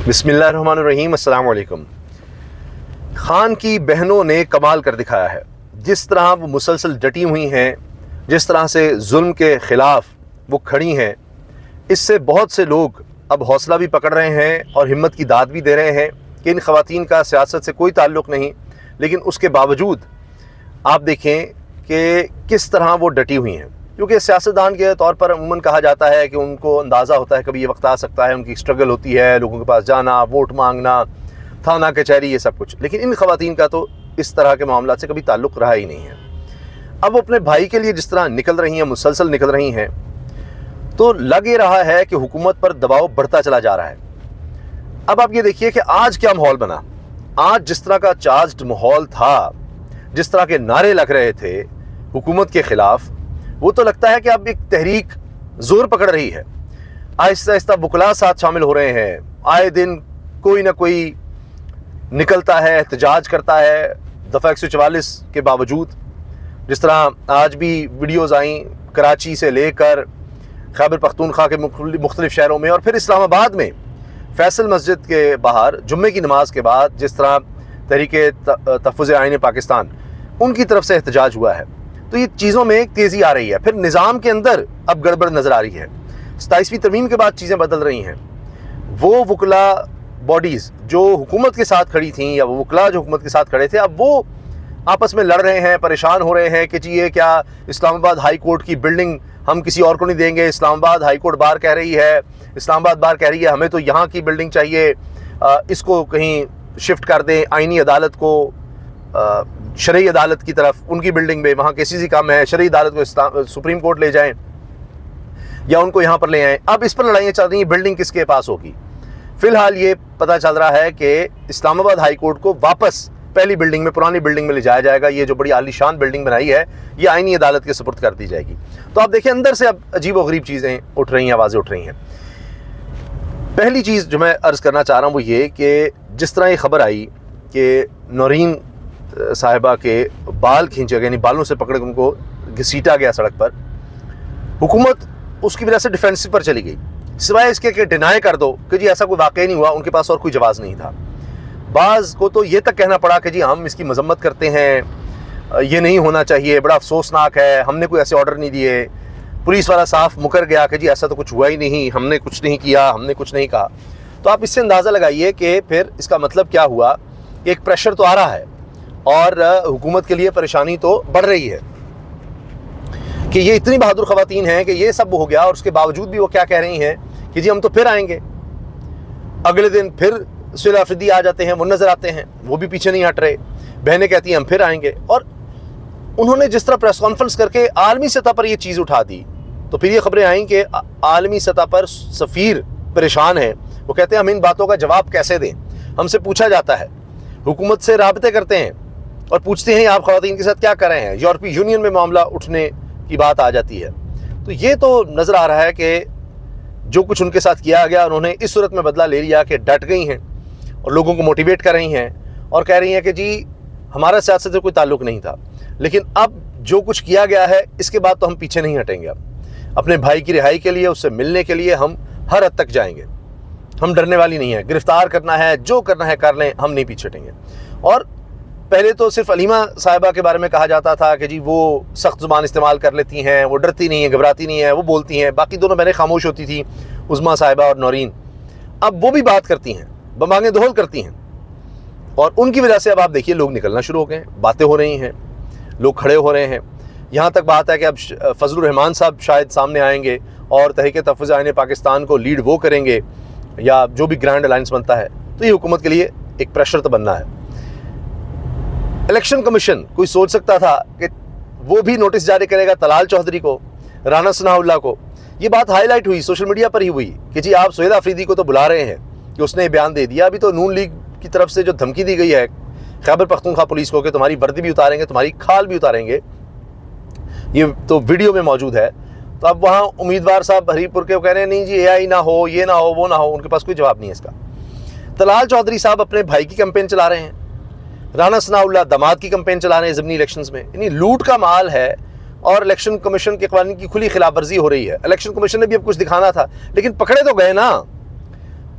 बिस्मिल्लाहिर्रहमानिर्रहीम, अस्सलाम वालेकुम। खान की बहनों ने कमाल कर दिखाया है। जिस तरह वो मुसलसल डटी हुई हैं, जिस तरह से जुल्म के ख़िलाफ़ वो खड़ी हैं, इससे बहुत से लोग अब हौसला भी पकड़ रहे हैं और हिम्मत की दाद भी दे रहे हैं कि इन ख़वातीन का सियासत से कोई ताल्लुक़ नहीं, लेकिन उसके बावजूद आप देखें कि किस तरह वो डटी हुई हैं। क्योंकि सियासतदान के तौर पर अमूमन कहा जाता है कि उनको अंदाज़ा होता है कभी ये वक्त आ सकता है, उनकी स्ट्रगल होती है, लोगों के पास जाना, वोट मांगना, थाना कचहरी, ये सब कुछ। लेकिन इन ख़वातीन का तो इस तरह के मामला से कभी ताल्लुक़ रहा ही नहीं है। अब वो अपने भाई के लिए जिस तरह निकल रही हैं, मुसलसल निकल रही हैं, तो लग ये रहा है कि हुकूमत पर दबाव बढ़ता चला जा रहा है। अब आप ये देखिए कि आज क्या माहौल बना। आज जिस तरह का चार्ज्ड माहौल था, जिस तरह के नारे लग रहे थे हुकूमत के ख़िलाफ़, वो तो लगता है कि अब एक तहरीक ज़ोर पकड़ रही है। आहिस्ता आहिस्ता वकला साथ शामिल हो रहे हैं। आए दिन कोई ना कोई निकलता है, एहतजाज करता है दफ़ा 144 के बावजूद। जिस तरह आज भी वीडियोज़ आई कराची से लेकर खैबर पख्तूनख्वा के मुख्तलिफ़ शहरों में, और फिर इस्लामाबाद में फैसल मस्जिद के बाहर जुम्मे की नमाज के बाद जिस तरह तहरीके तहफ़्फ़ुज़ आईन पाकिस्तान, उनकी तरफ से एहतजाज हुआ है। तो ये चीज़ों में तेज़ी आ रही है। फिर निज़ाम के अंदर अब गड़बड़ नज़र आ रही है। 27वीं तरमीम के बाद चीज़ें बदल रही हैं। वो वकला बॉडीज़ जो हुकूमत के साथ खड़ी थीं, या वो वकला जो हुकूमत के साथ खड़े थे, अब वो आपस में लड़ रहे हैं, परेशान हो रहे हैं कि जी ये क्या इस्लामाबाद हाई कोर्ट की बिल्डिंग हम किसी और को नहीं देंगे। इस्लामाबाद हाई कोर्ट बार कह रही है, इस्लामाबाद बार कह रही है हमें तो यहाँ की बिल्डिंग चाहिए, इसको कहीं शिफ्ट कर दें, आइनी अदालत को शरई अदालत की तरफ, उनकी बिल्डिंग में वहाँ केसीसी काम है, शरई अदालत को सुप्रीम कोर्ट ले जाएं या उनको यहाँ पर ले आएँ। अब इस पर लड़ाइयाँ चल रही हैं, बिल्डिंग किसके पास होगी। फ़िलहाल ये पता चल रहा है कि इस्लामाबाद हाई कोर्ट को वापस पहली बिल्डिंग में, पुरानी बिल्डिंग में ले जाया जाएगा। ये जो बड़ी आलीशान बिल्डिंग बनाई है, ये आइनी अदालत के सुपुर्द कर दी जाएगी। तो आप देखें अंदर से अब अजीब व गरीब चीज़ें उठ रही हैं, आवाज़ें उठ रही हैं। पहली चीज़ जो मैं अर्ज़ करना चाह रहा हूँ वो ये कि जिस तरह ये ख़बर आई कि नौरीन साहिबा के बाल खींचे गए, यानी बालों से पकड़ के उनको घसीटा गया सड़क पर, हुकूमत उसकी वजह से डिफेंसिव पर चली गई, सिवाय इसके कि डिनाई कर दो कि जी ऐसा कोई वाक़ई नहीं हुआ। उनके पास और कोई जवाब नहीं था। बाज़ को तो ये तक कहना पड़ा कि जी हम इसकी मजम्मत करते हैं, ये नहीं होना चाहिए, बड़ा अफसोसनाक है, हमने कोई ऐसे ऑर्डर नहीं दिए। पुलिस वाला साफ मुकर गया कि जी ऐसा तो कुछ हुआ ही नहीं, हमने कुछ नहीं किया, हमने कुछ नहीं कहा। तो आप इससे अंदाज़ा लगाइए कि फिर इसका मतलब क्या हुआ। एक प्रेशर तो आ रहा है और हुकूमत के लिए परेशानी तो बढ़ रही है कि ये इतनी बहादुर ख़वातीन हैं कि ये सब हो गया, और उसके बावजूद भी वो क्या कह रही हैं कि जी हम तो फिर आएंगे। अगले दिन फिर सुहेल आफरीदी आ जाते हैं, वो नज़र आते हैं, वो भी पीछे नहीं हट रहे। बहनें कहती हैं हम फिर आएंगे। और उन्होंने जिस तरह प्रेस कॉन्फ्रेंस करके आलमी सतह पर ये चीज़ उठा दी, तो फिर ये खबरें आईं कि आलमी सतह पर सफ़ीर परेशान हैं। वो कहते हैं हम इन बातों का जवाब कैसे दें। हमसे पूछा जाता है, हुकूमत से राबते करते हैं और पूछते हैं आप ख़वातीन के साथ क्या कर रहे हैं। यूरोपीय यूनियन में मामला उठने की बात आ जाती है। तो ये तो नज़र आ रहा है कि जो कुछ उनके साथ किया गया, उन्होंने इस सूरत में बदला ले लिया कि डट गई हैं और लोगों को मोटिवेट कर रही हैं और कह रही हैं कि जी हमारा सियासत से कोई ताल्लुक़ नहीं था, लेकिन अब जो कुछ किया गया है इसके बाद तो हम पीछे नहीं हटेंगे। अब अपने भाई की रिहाई के लिए, उससे मिलने के लिए हम हर हद तक जाएंगे। हम डरने वाली नहीं है, गिरफ़्तार करना है, जो करना है कर लें, हम नहीं पीछे हटेंगे। और पहले तो सिर्फ अलीमा साहिबा के बारे में कहा जाता था कि जी वो सख्त ज़ुबान इस्तेमाल कर लेती हैं, वो डरती नहीं है, घबराती नहीं है, वो बोलती हैं। बाकी दोनों बहनें खामोश होती थी, उज़्मा साहिबा और नौरीन। अब वो भी बात करती हैं, बमांगे दोहल करती हैं, और उनकी वजह से अब आप देखिए लोग निकलना शुरू हो गए हैं, बातें हो रही हैं, लोग खड़े हो रहे हैं। यहाँ तक बात है कि अब फजलुर रहमान साहब शायद सामने आएंगे और तहरीके तहफ़्फ़ुज़ आईन पाकिस्तान को लीड वो करेंगे, या जो भी ग्रैंड अलायंस बनता है। तो ये हुकूमत के लिए एक प्रेशर तो बनना है। इलेक्शन कमीशन, कोई सोच सकता था कि वो भी नोटिस जारी करेगा तलाल चौधरी को, राना सनाउल्लाह को। ये बात हाईलाइट हुई, सोशल मीडिया पर ही हुई कि जी आप सुहेल आफरीदी को तो बुला रहे हैं कि उसने बयान दे दिया। अभी तो नून लीग की तरफ से जो धमकी दी गई है खैबर पख्तूनख्वा पुलिस को कि तुम्हारी वर्दी भी उतारेंगे, तुम्हारी खाल भी उतारेंगे, ये तो वीडियो में मौजूद है। तो अब वहाँ उम्मीदवार साहब हरीपुर के कह रहे हैं नहीं जी AI ना हो, ये ना हो, वो ना हो। उनके पास कोई जवाब नहीं है इसका। तलाल चौधरी साहब अपने भाई की कैंपेन चला रहे हैं, राना सनाउल्लाह दामाद की कैंपेन चला रहे हैं ज़िमनी इलेक्शंस में। यानी लूट का माल है और इलेक्शन कमीशन के क़वानीन की खुली खिलाफ वर्जी हो रही है। इलेक्शन कमीशन ने भी अब कुछ दिखाना था, लेकिन पकड़े तो गए ना।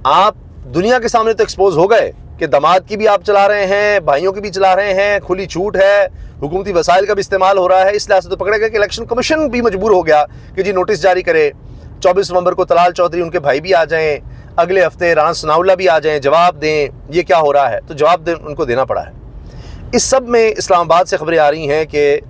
आप दुनिया के सामने तो एक्सपोज हो गए कि दामाद की भी आप चला रहे हैं, भाइयों की भी चला रहे हैं, खुली छूट है, हुकूमती वसाइल का भी इस्तेमाल हो रहा है। इस लिहाज से तो पकड़े गए कि इलेक्शन कमीशन भी मजबूर हो गया कि जी नोटिस जारी करे, 24 नवंबर को तलाल चौधरी उनके भाई भी आ जाएं, अगले हफ्ते राना सनाउल्लाह भी आ जाएं, जवाब दें ये क्या हो रहा है। तो जवाब उनको देना पड़ा है। इस सब में इस्लामाबाद से खबरें आ रही हैं कि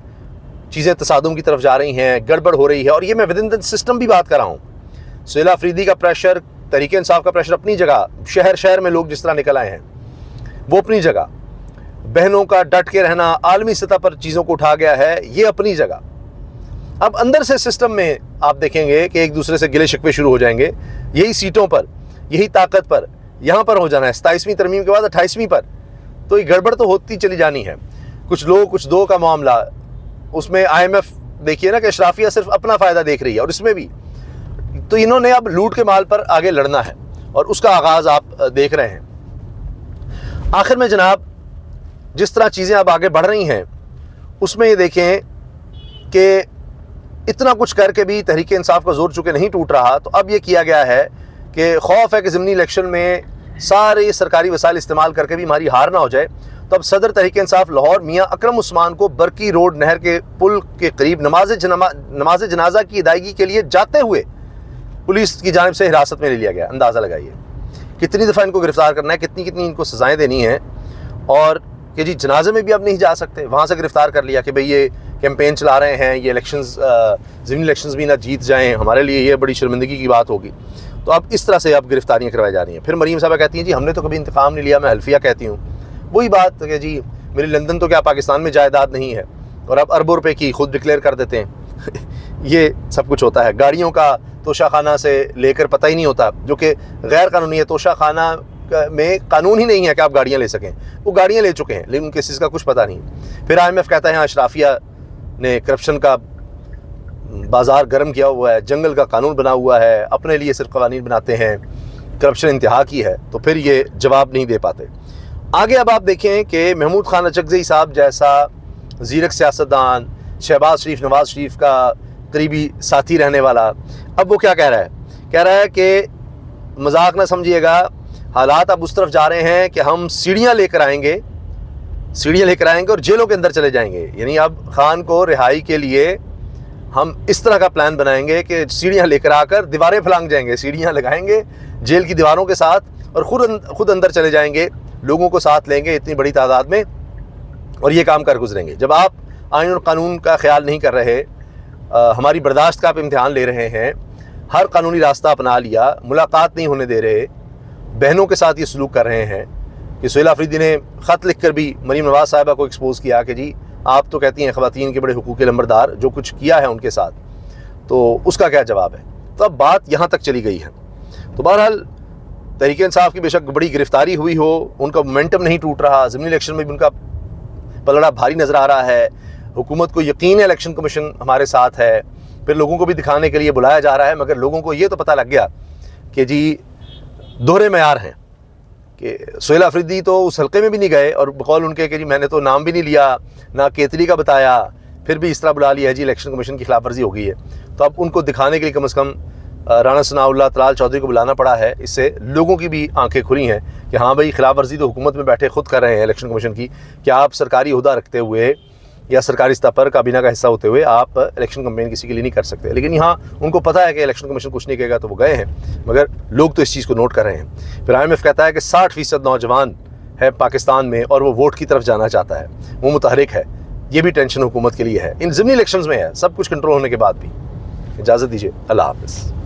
चीज़ें तसादुम की तरफ जा रही हैं, गड़बड़ हो रही है। और ये मैं विद इन द सिस्टम भी बात कर रहा हूँ। सुहेला अफरीदी का प्रेशर, तहरीक इंसाफ का प्रेशर अपनी जगह, शहर शहर में लोग जिस तरह निकल आए हैं वो अपनी जगह, बहनों का डट के रहना, आलमी सतह पर चीज़ों को उठा गया है, ये अपनी जगह। अब अंदर से सिस्टम में आप देखेंगे कि एक दूसरे से गिले शिकवे शुरू हो जाएंगे, यही सीटों पर, यही ताकत पर, यहाँ पर हो जाना है 27वीं तरमीम के बाद 28वीं पर। तो ये गड़बड़ तो होती चली जानी है। कुछ लोग कुछ दो का मामला, उसमें IMF देखिए ना कि अशराफिया सिर्फ अपना फ़ायदा देख रही है, और इसमें भी तो इन्होंने अब लूट के माल पर आगे लड़ना है और उसका आगाज़ आप देख रहे हैं। आखिर में जनाब जिस तरह चीज़ें अब आगे बढ़ रही हैं उसमें ये देखें कि इतना कुछ करके भी तहरीक इंसाफ का जोर चूँकि नहीं टूट रहा, तो अब ये किया गया है कि खौफ है कि ज़िमनी इलेक्शन में सारे सरकारी वसाइल इस्तेमाल करके भी हमारी हार ना हो जाए। तो अब सदर तहरीक इंसाफ लाहौर मियाँ अकरम उस्मान को बरकी रोड नहर के पुल के करीब नमाज जनाजा की अदायगी के लिए जाते हुए पुलिस की जानिब से हिरासत में ले लिया गया। अंदाज़ा लगाइए कितनी दफ़ा इनको गिरफ़्तार करना है, कितनी कितनी इनको सज़ाएँ देनी हैं। और कि जी जनाजे में भी अब नहीं जा सकते, वहाँ से गिरफ़्तार कर लिया कि भाई ये कैंपेन चला रहे हैं, ये इलेक्शंस ज़िमनी इलेक्शंस भी ना जीत जाएँ, हमारे लिए ये बड़ी शर्मिंदगी की बात होगी। तो अब इस तरह से अब गिरफ़्तारियाँ करवाई जा रही हैं। फिर मरीम साहबा कहती हैं जी हमने तो कभी इंतकाम नहीं लिया, मैं हल्फिया कहती हूँ। वही बात कि जी मेरी लंदन तो क्या पाकिस्तान में जायदाद नहीं है, और अब अरबों रुपए की खुद डिक्लेयर कर देते हैं। ये सब कुछ होता है। गाड़ियों का तोशाखाना से लेकर पता ही नहीं होता, जो कि गैर कानूनी है। तोशाखाना में कानून ही नहीं है कि आप गाड़ियाँ ले सकें, वो गाड़ियाँ ले चुके हैं लेकिन उनके चीज़ का कुछ पता नहीं। फिर IMF कहता है हाँ अशराफिया ने करप्शन का बाज़ार गर्म किया हुआ है, जंगल का कानून बना हुआ है, अपने लिए सिर्फ कवानीन बनाते हैं, करप्शन इंतहा की है। तो फिर ये जवाब नहीं दे पाते। आगे अब आप देखें कि महमूद खान अचकज़ई साहब जैसा ज़ीरक सियासतदान, शहबाज शरीफ नवाज़ शरीफ का करीबी साथी रहने वाला, अब वो क्या कह रहा है? कह रहा है कि मजाक ना समझिएगा, हालात अब उस तरफ जा रहे हैं कि हम सीढ़ियाँ लेकर आएंगे और जेलों के अंदर चले जाएंगे। यानी अब खान को रिहाई के लिए हम इस तरह का प्लान बनाएंगे कि सीढ़ियाँ लेकर आकर दीवारें फलांग जाएंगे, सीढ़ियाँ लगाएंगे जेल की दीवारों के साथ, और खुद अंदर चले जाएंगे, लोगों को साथ लेंगे इतनी बड़ी तादाद में, और ये काम कर गुजरेंगे। जब आप आईन और कानून का ख्याल नहीं कर रहे, हमारी बर्दाश्त का आप इम्तिहान ले रहे हैं, हर कानूनी रास्ता अपना लिया, मुलाकात नहीं होने दे रहे, बहनों के साथ ये सलूक कर रहे हैं कि सुहेला अफरीदी ने ख़त लिख कर भी मरीम नवाज़ साहिबा को एक्सपोज़ किया कि जी आप तो कहती हैं ख़वातीन के बड़े हुकूक के लंबरदार, जो कुछ किया है उनके साथ, तो उसका क्या जवाब है? तो अब बात यहाँ तक चली गई है। तो बहरहाल तहरीक इंसाफ की बेशक बड़ी गिरफ्तारी हुई हो, उनका मोमेंटम नहीं टूट रहा, ज़िमनी इलेक्शन में भी उनका पलड़ा भारी नज़र आ रहा है, हुकूमत को यकीन है इलेक्शन कमीशन हमारे साथ है, फिर लोगों को भी दिखाने के लिए बुलाया जा रहा है। मगर लोगों को ये तो पता लग गया कि जी दोहरे मयार हैं, कि सुहेला अफरीदी तो उस हल्के में भी नहीं गए, और बकौल उनके कि जी मैंने तो नाम भी नहीं लिया, ना केतली का बताया, फिर भी इस तरह बुला लिया है जी इलेक्शन कमीशन की खिलाफ वर्जी हो गई है। तो अब उनको दिखाने के लिए कम से कम राना सनाउल्लाह, तलाल चौधरी को बुलाना पड़ा है। इससे लोगों की भी आंखें खुली हैं कि हाँ भाई खिलाफ वर्जी तो हुकूमत में बैठे खुद कर रहे हैं इलेक्शन कमीशन की, कि आप सरकारी ओहदा रखते हुए या सरकारी सतह पर काबीना का हिस्सा होते हुए आप इलेक्शन कैंपेन किसी के लिए नहीं कर सकते। लेकिन यहाँ उनको पता है कि इलेक्शन कमीशन कुछ नहीं कहेगा, तो वो गए हैं, मगर लोग तो इस चीज़ को नोट कर रहे हैं। फिर IMF कहता है कि 60% नौजवान है पाकिस्तान में और वो वोट की तरफ जाना चाहता है, वो मुतहरिक है। ये भी टेंशन हुकूमत के लिए है, इन ज़िमनी इलेक्शंस में है, सब कुछ कंट्रोल होने के बाद भी। इजाज़त दीजिए, अल्लाह हाफ़िज़।